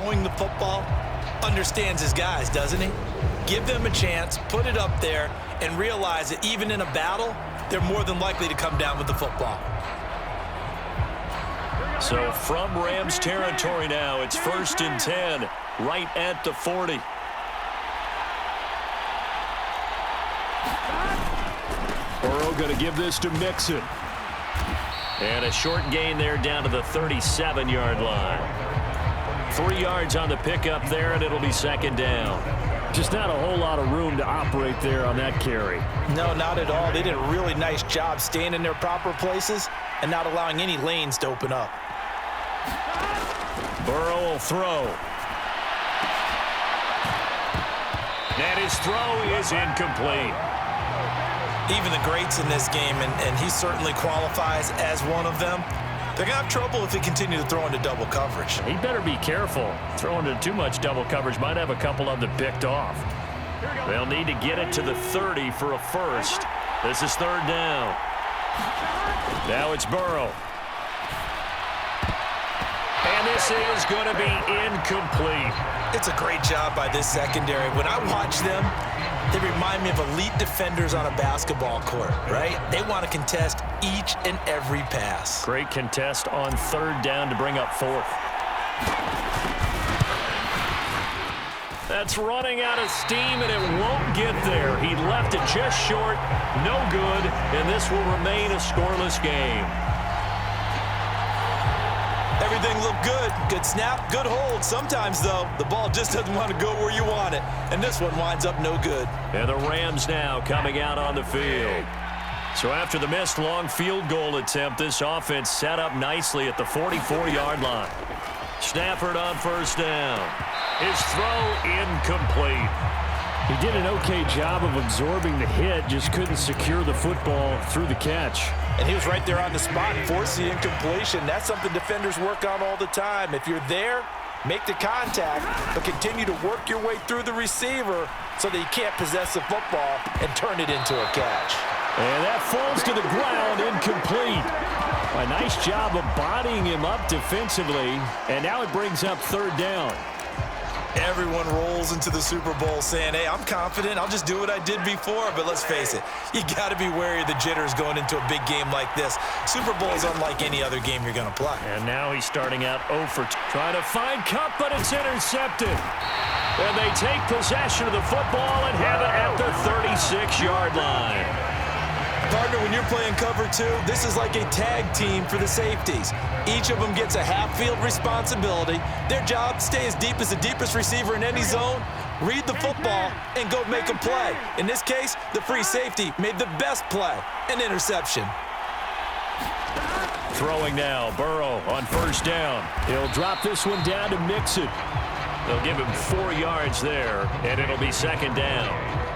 throwing the football understands his guys, doesn't he? Give them a chance, put it up there, and realize that even in a battle, they're more than likely to come down with the football. So from Rams territory now, it's 1st and 10, right at the 40. Burrow going to give this to Mixon. And a short gain there down to the 37-yard line. 3 yards on the pickup there, and it'll be 2nd down. Just not a whole lot of room to operate there on that carry. No, not at all. They did a really nice job staying in their proper places and not allowing any lanes to open up. Burrow will throw. And his throw is incomplete. Even the greats in this game, and he certainly qualifies as one of them, they're going to have trouble if they continue to throw into double coverage. He better be careful. Throwing into too much double coverage might have a couple of them picked off. They'll need to get it to the 30 for a first. This is 3rd down. Now it's Burrow. And this is going to be incomplete. It's a great job by this secondary. When I watch them, they remind me of elite defenders on a basketball court, right? They want to contest each and every pass. Great contest on 3rd down to bring up 4th. That's running out of steam, and it won't get there. He left it just short, no good, and this will remain a scoreless game. Everything looked good. Good snap, good hold. Sometimes, though, the ball just doesn't want to go where you want it. And this one winds up no good. And the Rams now coming out on the field. So after the missed long field goal attempt, this offense set up nicely at the 44-yard line. Stafford on 1st down. His throw incomplete. He did an okay job of absorbing the hit, just couldn't secure the football through the catch. And he was right there on the spot, forced the incompletion. That's something defenders work on all the time. If you're there, make the contact, but continue to work your way through the receiver so that you can't possess the football and turn it into a catch. And that falls to the ground, incomplete. A nice job of bodying him up defensively, and now it brings up 3rd down. Everyone rolls into the Super Bowl saying, hey, I'm confident. I'll just do what I did before. But let's face it, you got to be wary of the jitters going into a big game like this. Super Bowl is unlike any other game you're going to play. And now he's starting out 0 for 2. Trying to find Cup, but it's intercepted. And they take possession of the football and have it at the 36-yard line. Partner, when you're playing cover 2, this is like a tag team for the safeties. Each of them gets a half-field responsibility. Their job, stay as deep as the deepest receiver in any zone, read the football, and go make a play. In this case, the free safety made the best play, an interception. Throwing now, Burrow on 1st down. He'll drop this one down to Mixon. They'll give him 4 yards there, and it'll be 2nd down.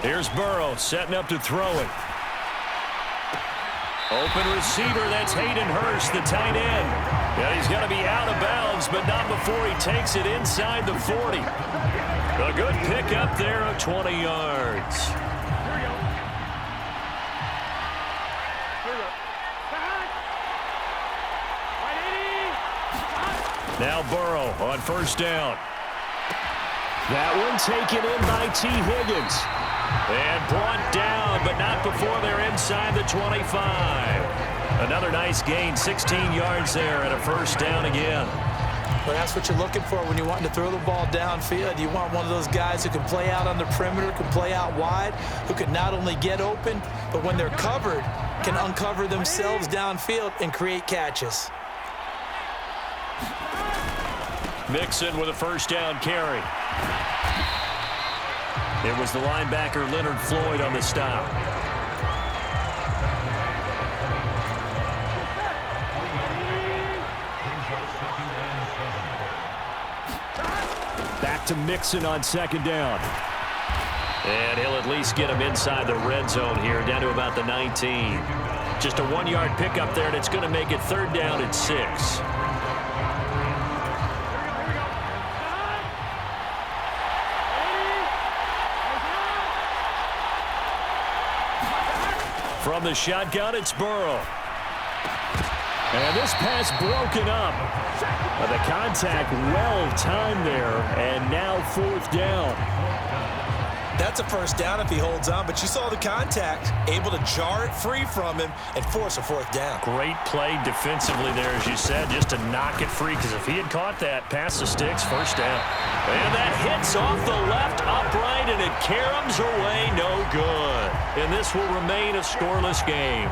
Here's Burrow setting up to throw it. Open receiver, that's Hayden Hurst, the tight end. Yeah, he's going to be out of bounds, but not before he takes it inside the 40. A good pickup there of 20 yards. Now Burrow on 1st down. That one taken in by T. Higgins. And brought down, but not before they're inside the 25. Another nice gain, 16 yards there, and a 1st down again. Well, that's what you're looking for when you're wanting to throw the ball downfield. You want one of those guys who can play out on the perimeter, can play out wide, who can not only get open, but when they're covered, can uncover themselves downfield and create catches. Mixon with a 1st down carry. It was the linebacker Leonard Floyd on the stop. Back to Mixon on 2nd down. And he'll at least get him inside the red zone here, down to about the 19. Just a 1-yard pickup there, and it's going to make it 3rd down and 6. From the shotgun, it's Burrow. And this pass broken up. The contact well timed there, and now 4th down. That's a first down if he holds on, but you saw the contact, able to jar it free from him and force a 4th down. Great play defensively there, as you said, just to knock it free, because if he had caught that, past the sticks, 1st down. And that hits off the left upright, and it caroms away, no good. And this will remain a scoreless game.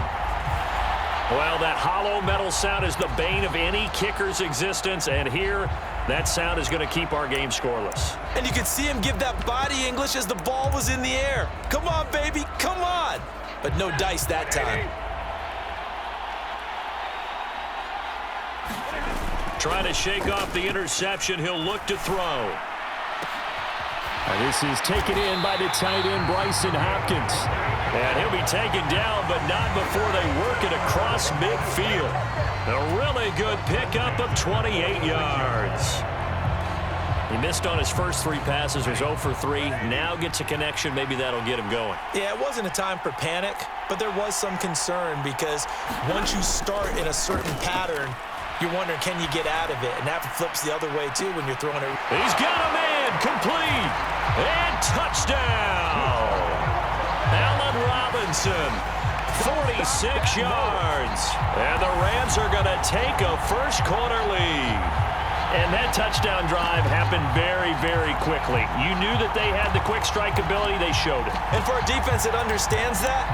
Well, that hollow metal sound is the bane of any kicker's existence, and here, that sound is going to keep our game scoreless. And you could see him give that body English as the ball was in the air. Come on, baby, come on. But no dice that time. Trying to shake off the interception. He'll look to throw. And this is taken in by the tight end, Bryson Hopkins. And he'll be taken down, but not before they work it across midfield. A really good pickup of 28 yards. He missed on his first 3 passes, was 0 for 3. Now gets a connection. Maybe that'll get him going. Yeah, it wasn't a time for panic, but there was some concern because once you start in a certain pattern, you're wondering, can you get out of it? And that flips the other way, too, when you're throwing it. He's got a man, complete, and touchdown. Allen Robinson, 46 yards. And the Rams are going to take a first-quarter lead. And that touchdown drive happened very, very quickly. You knew that they had the quick strike ability. They showed it. And for a defense that understands that,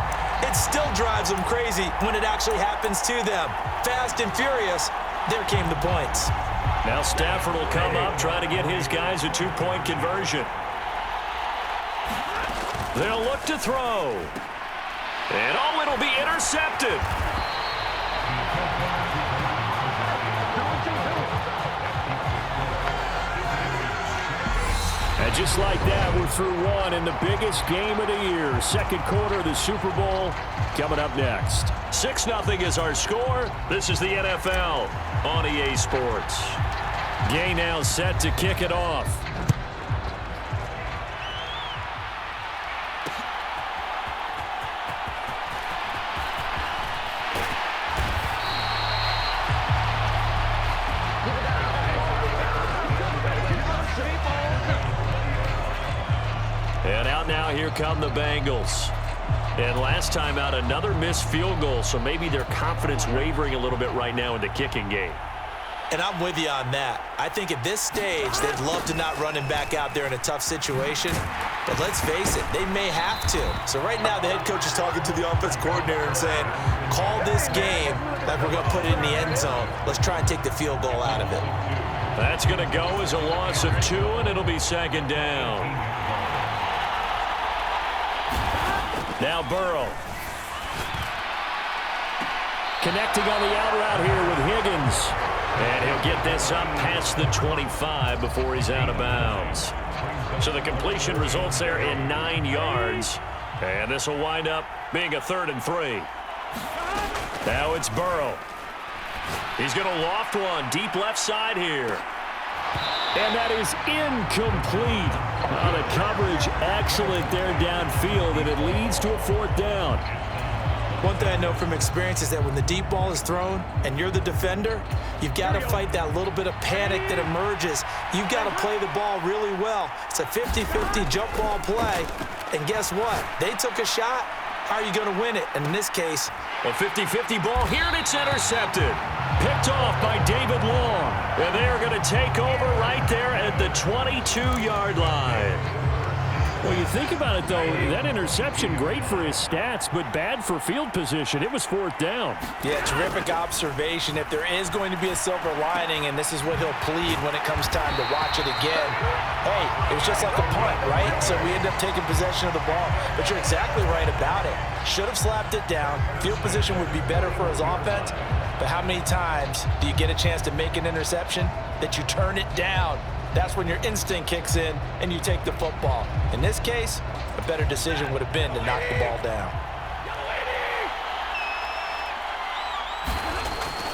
it still drives them crazy when it actually happens to them. Fast and furious, there came the points. Now Stafford will come up, try to get his guys a 2-point conversion. They'll look to throw. And oh, it'll be intercepted. And just like that, we're through one in the biggest game of the year. 2nd quarter of the Super Bowl coming up next. 6-0 is our score. This is the NFL on EA Sports. Gay now set to kick it off. And out now, here come the Bengals. And last time out, another missed field goal, so maybe their confidence wavering a little bit right now in the kicking game. And I'm with you on that. I think at this stage, they'd love to not run him back out there in a tough situation. But let's face it, they may have to. So right now, the head coach is talking to the offense coordinator and saying, call this game like we're going to put it in the end zone. Let's try and take the field goal out of it. That's going to go as a loss of 2, and it'll be 2nd down. Now Burrow. Connecting on the out route here with Higgins. And he'll get this up past the 25 before he's out of bounds. So the completion results there in 9 yards. And this will wind up being a 3rd and 3. Now it's Burrow. He's going to loft one deep left side here. And that is incomplete. The coverage excellent there downfield, and it leads to a 4th down. One thing I know from experience is that when the deep ball is thrown and you're the defender, you've got to fight that little bit of panic that emerges. You've got to play the ball really well. It's a 50-50 jump ball play. And guess what? They took a shot. How are you going to win it? And in this case, a 50-50 ball here, and it's intercepted. Picked off by David Long. And they are going to take over right there at the 22-yard line. Well, you think about it, though, that interception, great for his stats, but bad for field position. It was 4th down. Yeah, terrific observation. If there is going to be a silver lining, and this is what he'll plead when it comes time to watch it again, hey, it was just like a punt, right? So we end up taking possession of the ball. But you're exactly right about it. Should have slapped it down. Field position would be better for his offense. But how many times do you get a chance to make an interception that you turn it down? That's when your instinct kicks in and you take the football. In this case, a better decision would have been to knock the ball down.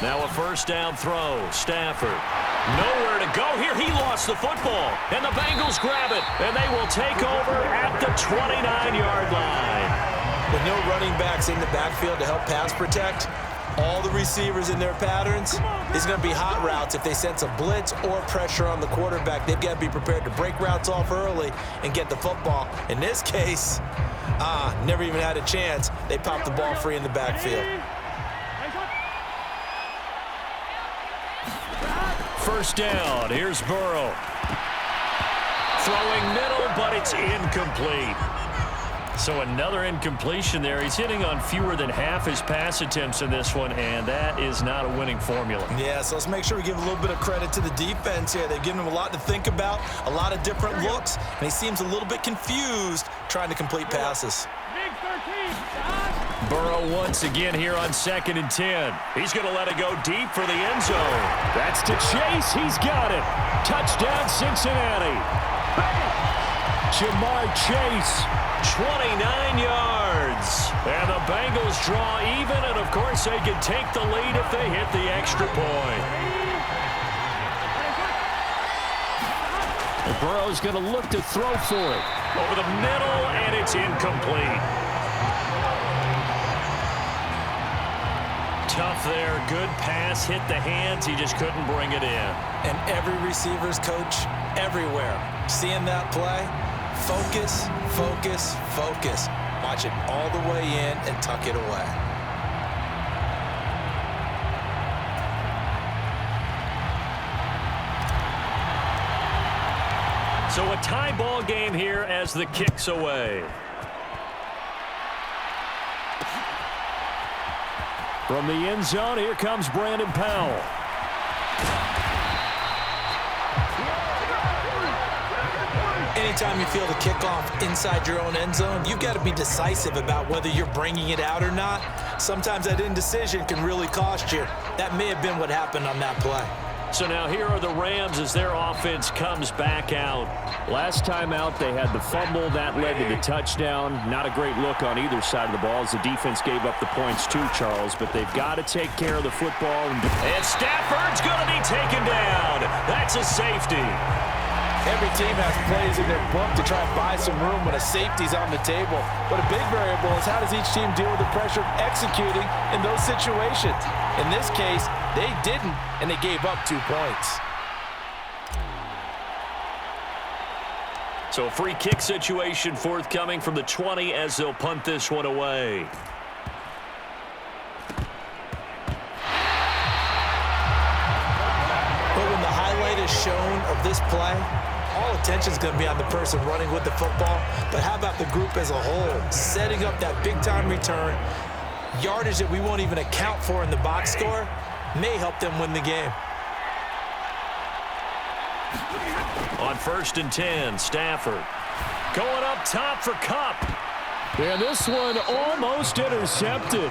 Now a first down throw. Stafford. Nowhere to go here. He lost the football. And the Bengals grab it. And they will take over at the 29-yard line. With no running backs in the backfield to help pass protect, all the receivers in their patterns, it's going to be hot routes if they sense a blitz or pressure on the quarterback. They've got to be prepared to break routes off early and get the football. In this case, never even had a chance. They popped the ball free in the backfield. First down. Here's Burrow. Throwing middle, but it's incomplete. So another incompletion there. He's hitting on fewer than half his pass attempts in this one, and that is not a winning formula. Yeah, so let's make sure we give a little bit of credit to the defense here. They've given him a lot to think about, a lot of different looks, and he seems a little bit confused trying to complete passes. Burrow once again here on 2nd and 10. He's going to let it go deep for the end zone. That's to Chase. He's got it. Touchdown, Cincinnati. Jamar Chase. 29 yards. And the Bengals draw even, and of course they can take the lead if they hit the extra point. And Burrow's going to look to throw for it. Over the middle, and it's incomplete. Tough there. Good pass. Hit the hands. He just couldn't bring it in. And every receiver's coach everywhere. Seeing that play, focus, focus, focus. Watch it all the way in and tuck it away. So a tie ball game here as the kick's away. From the end zone, here comes Brandon Powell. Anytime you feel the kickoff inside your own end zone, you've got to be decisive about whether you're bringing it out or not. Sometimes that indecision can really cost you. That may have been what happened on that play. So now here are the Rams as their offense comes back out. Last time out, they had the fumble. That led to the touchdown. Not a great look on either side of the ball as the defense gave up the points too, Charles. But they've got to take care of the football. And Stafford's going to be taken down. That's a safety. Every team has plays in their book to try and buy some room when a safety's on the table. But a big variable is how does each team deal with the pressure of executing in those situations. In this case, they didn't, and they gave up 2 points. So a free kick situation forthcoming from the 20 as they'll punt this one away. But when the highlight is shown of this play, all attention is going to be on the person running with the football. But how about the group as a whole? Setting up that big-time return, yardage that we won't even account for in the box score, may help them win the game. On 1st and 10, Stafford going up top for Kupp. And this one almost intercepted.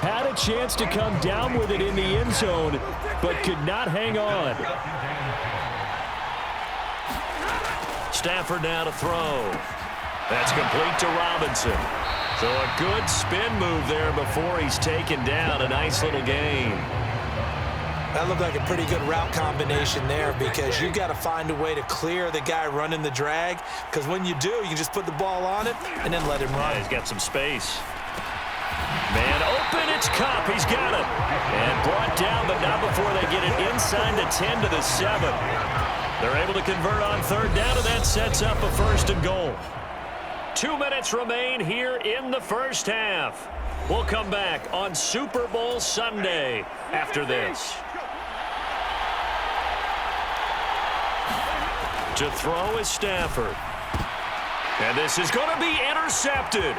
Had a chance to come down with it in the end zone, but could not hang on. Stafford now to throw. That's complete to Robinson. So a good spin move there before he's taken down. A nice little gain. That looked like a pretty good route combination there because you've got to find a way to clear the guy running the drag, because when you do, you can just put the ball on it and then let him run. Yeah, he's got some space. Man open, it's Kupp. He's got it. And brought down, but not before they get it inside the 10 to the 7. They're able to convert on 3rd down, and that sets up a 1st and goal. 2 minutes remain here in the first half. We'll come back on Super Bowl Sunday after this. To throw is Stafford. And this is going to be intercepted.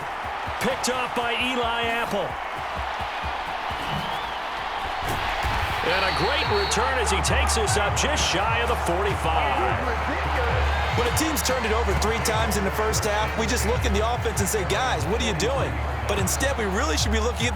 Picked off by Eli Apple. And a great return as he takes us up just shy of the 45. When a team's turned it over 3 times in the first half, we just look at the offense and say, guys, what are you doing? But instead, we really should be looking at